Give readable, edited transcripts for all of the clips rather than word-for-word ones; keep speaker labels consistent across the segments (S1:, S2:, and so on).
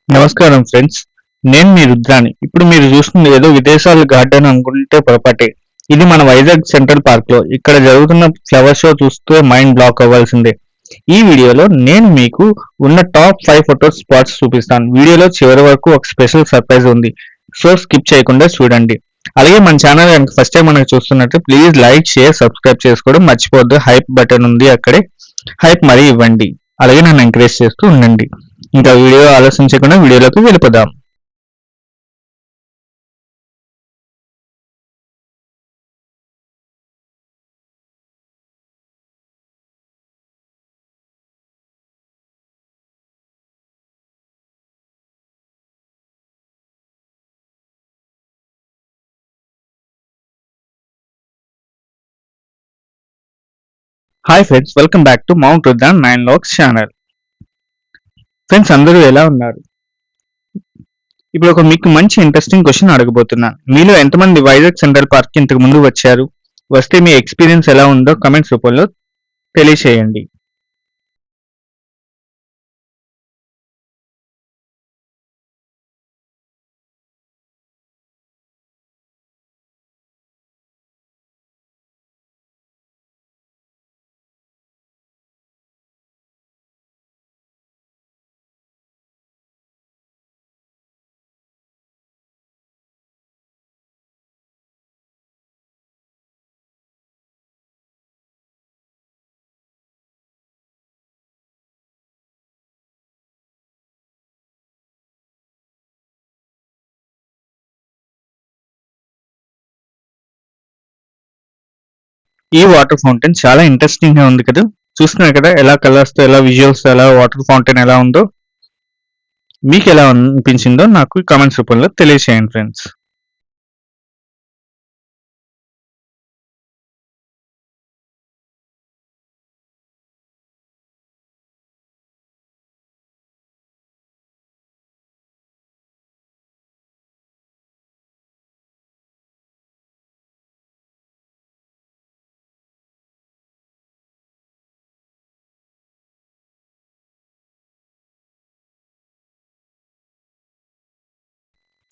S1: నమస్కారం ఫ్రెండ్స్. నేను మీ రుద్రాని. ఇప్పుడు మీరు చూస్తుంది ఏదో విదేశాల గార్డెన్ అనుకుంటే పొరపాటే. ఇది మన వైజాగ్ సెంట్రల్ పార్క్‌లో. ఇక్కడ జరుగుతున్న ఫ్లవర్ షో చూస్తే మైండ్ బ్లాక్ అవ్వాల్సిందే. ఈ వీడియోలో నేను మీకు ఉన్న టాప్ 5 ఫోటో స్పాట్స్ చూపిస్తాను. వీడియోలో చివరి వరకు ఒక స్పెషల్ సర్ప్రైజ్ ఉంది. సో స్కిప్ చేయకుండా చూడండి. అలాగే మన ఛానల్ కనుక ఫస్ట్ టైం మనకు చూస్తున్నట్టు ప్లీజ్ లైక్, షేర్, సబ్స్క్రైబ్ చేసుకోవడం మర్చిపోవద్దు. హైప్ బటన్ ఉంది అక్కడే. హైప్ మరీ ఇవ్వండి. అలాగే నన్ను ఎంకరేజ్ చేస్తూ ఉండండి. ఇంకా వీడియో ఆలోచించకుండా వీడియోలోకి వెళ్ళిపోదాం. Hi friends, welcome back to mount Rudran 9 logs channel. Friends అందరూ ఎలా ఉన్నారు? ఇప్పుడు మీకు మంచి ఇంట్రెస్టింగ్ క్వశ్చన్ అడగబోతున్నాను. మీలో ఎంతమంది వైజాగ్ సెంట్రల్ పార్క్ కి ఇంతకు ముందు వచ్చారు? వస్తే మీ ఎక్స్పీరియన్స్ ఎలా ఉందో కమెంట్స్ రూపంలో తెలియచేయండి. ఈ వాటర్ ఫౌంటైన్ చాలా ఇంట్రెస్టింగ్ గా ఉంది కదా. చూస్తున్నారు కదా ఎలా కలర్స్ తో, ఎలా విజువల్స్ తో, ఎలా వాటర్ ఫౌంటైన్ ఎలా ఉందో. మీకు ఎలా అనిపించిందో నాకు కామెంట్స్ రూపంలో తెలియచేయండి ఫ్రెండ్స్.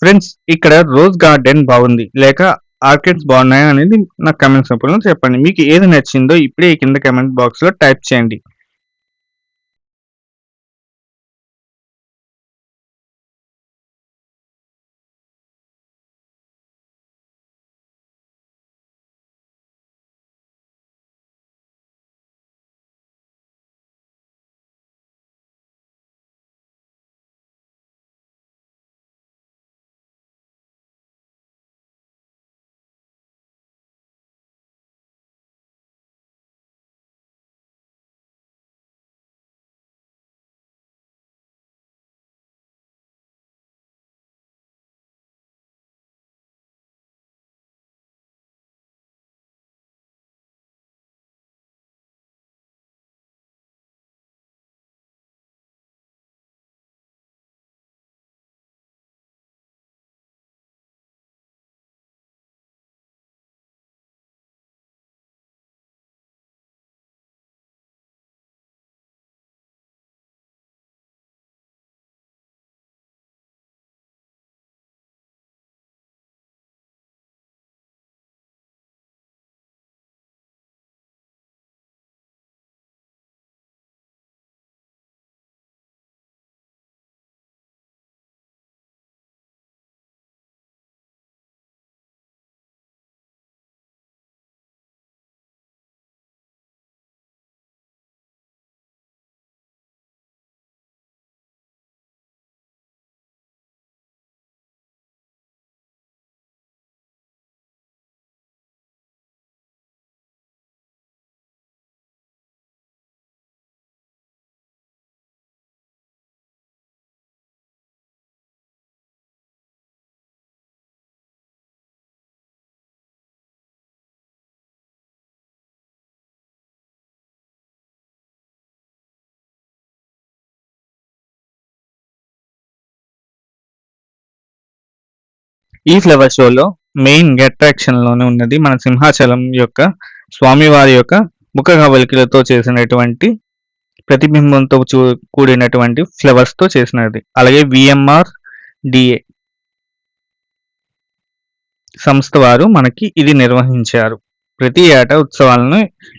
S1: ఫ్రెండ్స్ ఇక్కడ రోజ్ గార్డెన్ బాగుంది లేక ఆర్కిడ్స్ బాగున్నాయా అనేది నాకు కామెంట్స్ రూపంలో చెప్పండి. మీకు ఏది నచ్చిందో ఇప్పుడే ఈ కింద కామెంట్ బాక్స్ లో టైప్ చేయండి. ఈ ఫ్లవర్ షోలో మెయిన్ అట్రాక్షన్ లోనే ఉన్నది మన సింహాచలం యొక్క స్వామివారి యొక్క ముఖ కవలికలతో చేసినటువంటి ప్రతిబింబంతో కూడినటువంటి ఫ్లవర్స్తో చేసినది. అలాగే విఎంఆర్ డిఏ సంస్థ వారు మనకి ఇది నిర్వహించారు. ప్రతి ఏటా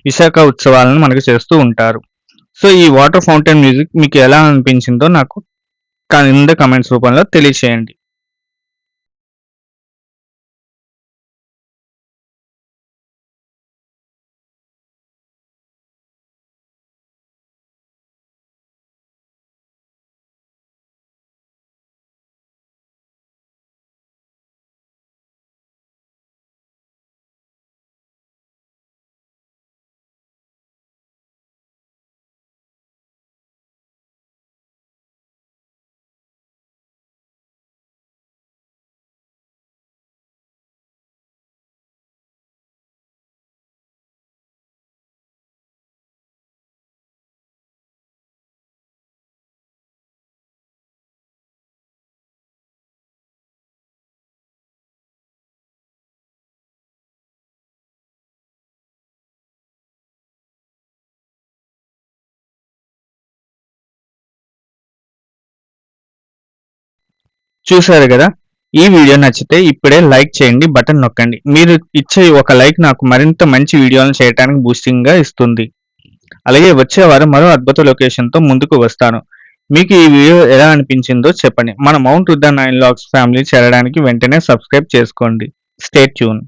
S1: విశాఖ ఉత్సవాలను మనకు చేస్తూ ఉంటారు. సో ఈ వాటర్ ఫౌంటైన్ మ్యూజిక్ మీకు ఎలా అనిపించిందో నాకు కింద కమెంట్స్ రూపంలో తెలియచేయండి. చూసారు కదా, ఈ వీడియో నచ్చితే ఇప్పుడే లైక్ చేయండి, బటన్ నొక్కండి. మీరు ఇచ్చే ఒక లైక్ నాకు మరింత మంచి వీడియోలను చేయడానికి బూస్టింగ్ గా ఇస్తుంది. అలాగే వచ్చే వారం మరో అద్భుత లొకేషన్ తో ముందుకు వస్తాను. మీకు ఈ వీడియో ఎలా అనిపించిందో చెప్పండి. మన మౌంట్ రుద్ర 9 Logs ఫ్యామిలీ చేరడానికి వెంటనే సబ్స్క్రైబ్ చేసుకోండి. Stay tune.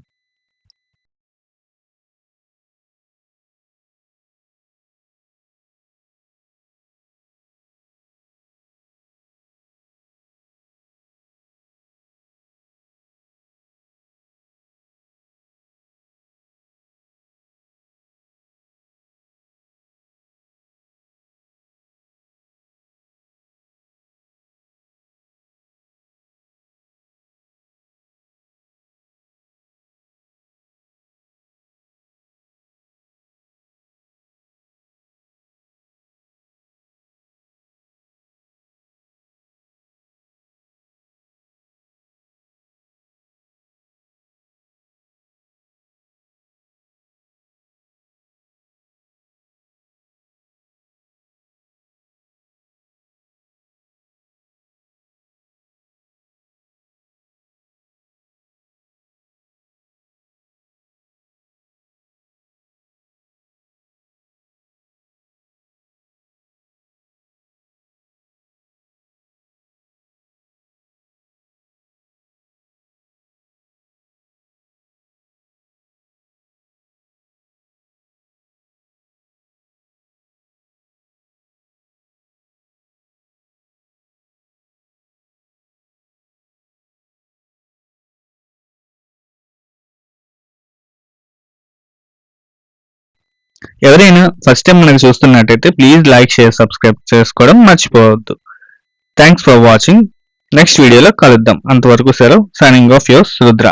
S1: ఎవరైనా ఫస్ట్ టైం మనకు చూస్తున్నట్టయితే ప్లీజ్ లైక్, షేర్, సబ్స్క్రైబ్ చేసుకోవడం మర్చిపోవద్దు. Thanks for watching. నెక్స్ట్ వీడియోలో కలుద్దాం. అంతవరకు సెలవు. Signing off yours Rudra.